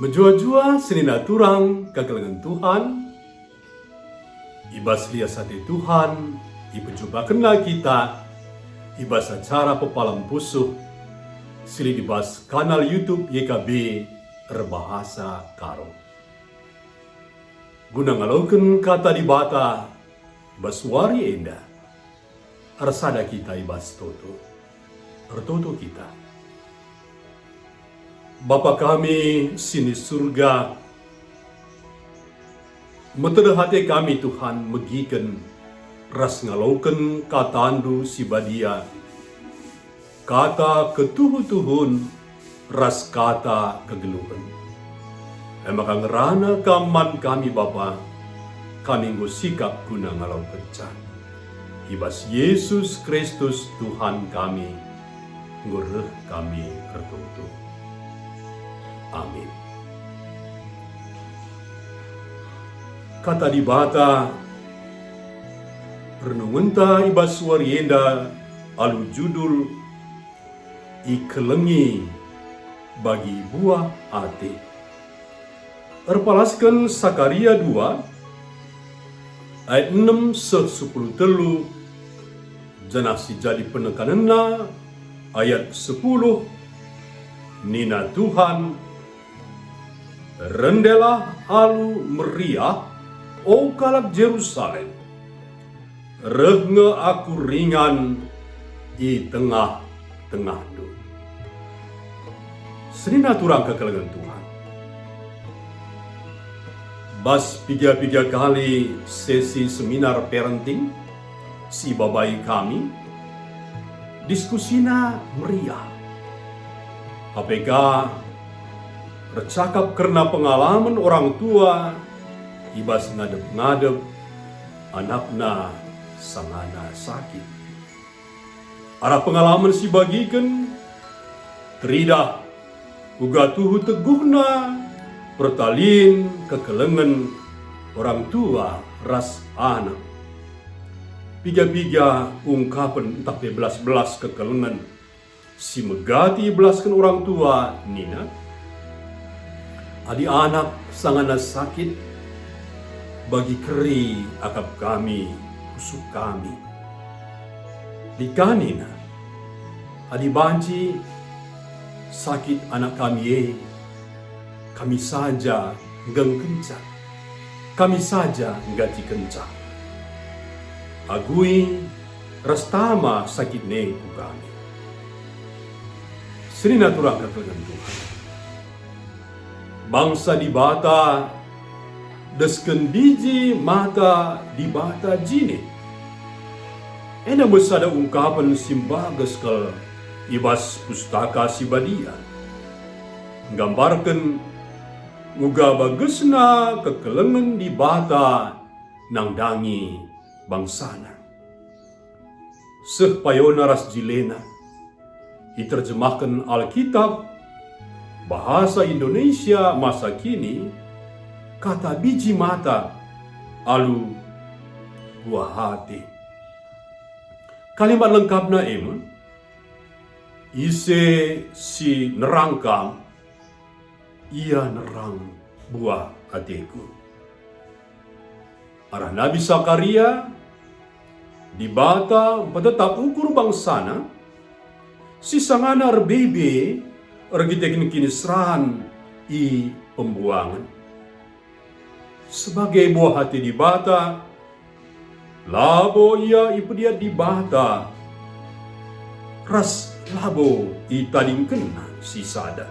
Menjua-jua senina turang kagalengan Tuhan, ibas lias hati Tuhan, ibejuba kena kita, ibas acara pepalam pusuh, sili dibas kanal YouTube YKB Berbahasa Karo. Guna ngalauken kata dibata, baswari enda, arsada kita ibas toto, ertoto kita. Bapa kami sini surga, metede hati kami Tuhan megiken ras ngalauken katandu si badia, kata ketuhu-tuhun ras kata kegeluhan. Emang ngerana kaman kami Bapa, kami ngusikap guna ngalau kencan. Ibas Yesus Kristus Tuhan kami, ngureh kami ertutu. Amin. Kata dibata, renungenta ibas warienda alu judul ikelengi bagi buah hati. Erpalaskan Sakaria 2 ayat 6 10 telu janasi jadi penekananna ayat 10 Nina Tuhan rendelah alu meriah o kalak Jerusalem, rehnge aku ringan di tengah-tengah du. Senina turang kekelengan Tuhan. Bas 3 kali sesi seminar parenting si babai kami, diskusina meriah. APK recakap karena pengalaman orang tua, ibas ngadep-ngadep anakna sangana sakit. Arah pengalaman si bagikan, teridah uga tuhu teguhna pertalin kekelengan orang tua ras anak. Piga-piga ungkapan tak belas kekelengan si megati belaskan orang tua Nina. Adi anak sangana sakit, bagi keri akap kami, usuk kami. Di kanina, adi banci sakit anak kami kami saja geng kencang, kami saja ngati kencang. Agui restama sakit ku kami. Senina turang kekelengan Tuhan. Bangsa dibata, desken biji mata dibata jini. Ena besada ungkapan simbagas ke ibas pustaka si badia. Nggambarkan nguga bagesna kekelengan dibata nang dangi bangsana. Sehpayona ras jilena, diterjemahkan Alkitab bahasa Indonesia masa kini, kata biji mata alu buah hati. Kalimat lengkapnya ise si nerangkam, ia nerang buah hatiku. Arah Nabi Sakaria dibata tetap ukur bangsana, si sangana rbebe ergitekin kini serahan i pembuangan. Sebagai buah hati dibata, labo ia ipedia dibata, ras labo i tading kena si sada.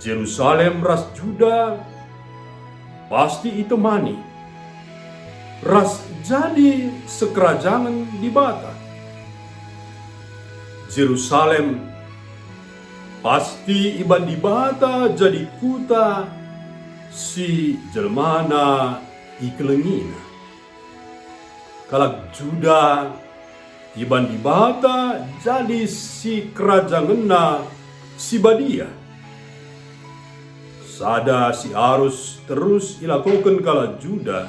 Jerusalem ras Juda pasti itemani, ras jadi sekerajangan dibata. Jerusalem pasti iban dibata jadi kuta si jelmana ikelengina. Kalak Juda iban dibata jadi si kerajanganna si badia. Sada si arus terus ilakukan kalak Juda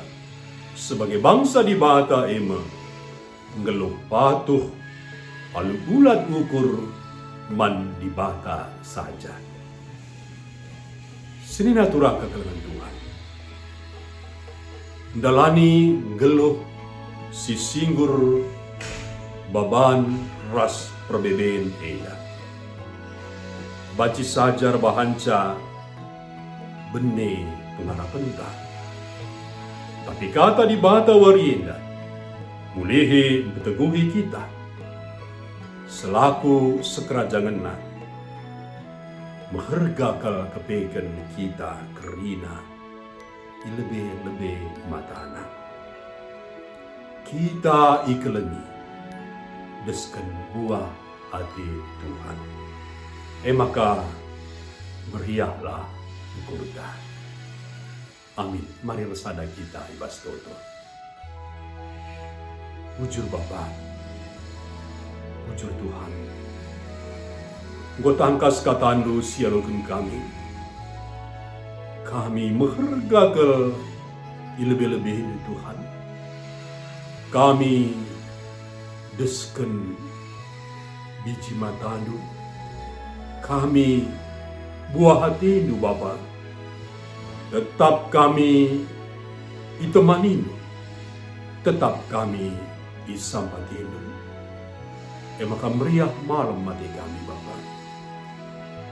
sebagai bangsa dibata ngeluh patuh alu bulat ukur man dibata saja. Sini natura kekelengan Tuhan. Dalani geluh si singgur baban ras perbedaan eda. Baci sajar bahanca bene pengharapan ta. Tapi kata di bata warienda mulihi beteguhi kita selaku sekerajangan na menghargakal kepekan kita kerina lebih matana. Kita ikeleni desken buah hati Tuhan. Maka beriahlah kurda. Amin. Mari resada kita ibas toto. Bujur Bapa, bujur Tuhan. Gotangkas katandu sialukan kami. Kami menghargakan lebih-lebih ini Tuhan. Kami desken biji matandu. Kami buah hati ini Bapa. Tetap kami itemaninu. Tetap kami isampatinu. Maka meriah malam mati kami Bapa.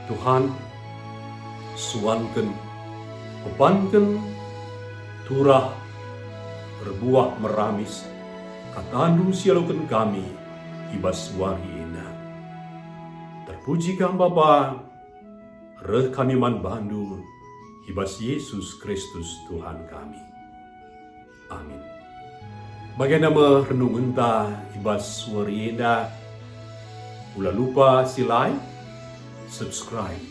Tuhan, suanken, bebanken, turah, berbuah meramis, katandu sialukan kami, ibas wari ina. Terpuji kami Bapa, reh kami man bandu, ibas Yesus Kristus Tuhan kami. Amin. Bagaimana renungan ta ibas wari ina, ulah lupa si like, subscribe,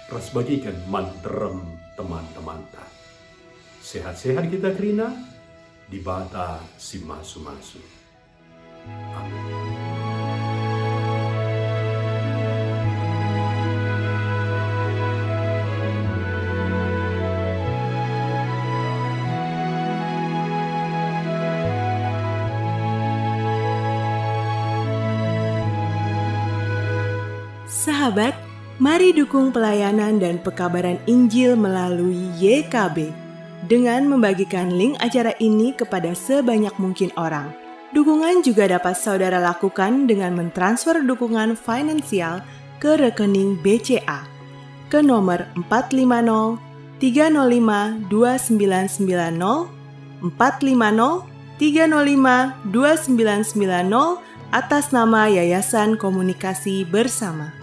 terus bagikan mantrem teman-teman ta. Sehat-sehat kita kerina, di bata si masu-masu. Amin. Sahabat, mari dukung pelayanan dan pekabaran Injil melalui YKB dengan membagikan link acara ini kepada sebanyak mungkin orang. Dukungan juga dapat saudara lakukan dengan mentransfer dukungan finansial ke rekening BCA ke nomor 450 305 2990 450 305 2990 atas nama Yayasan Komunikasi Bersama.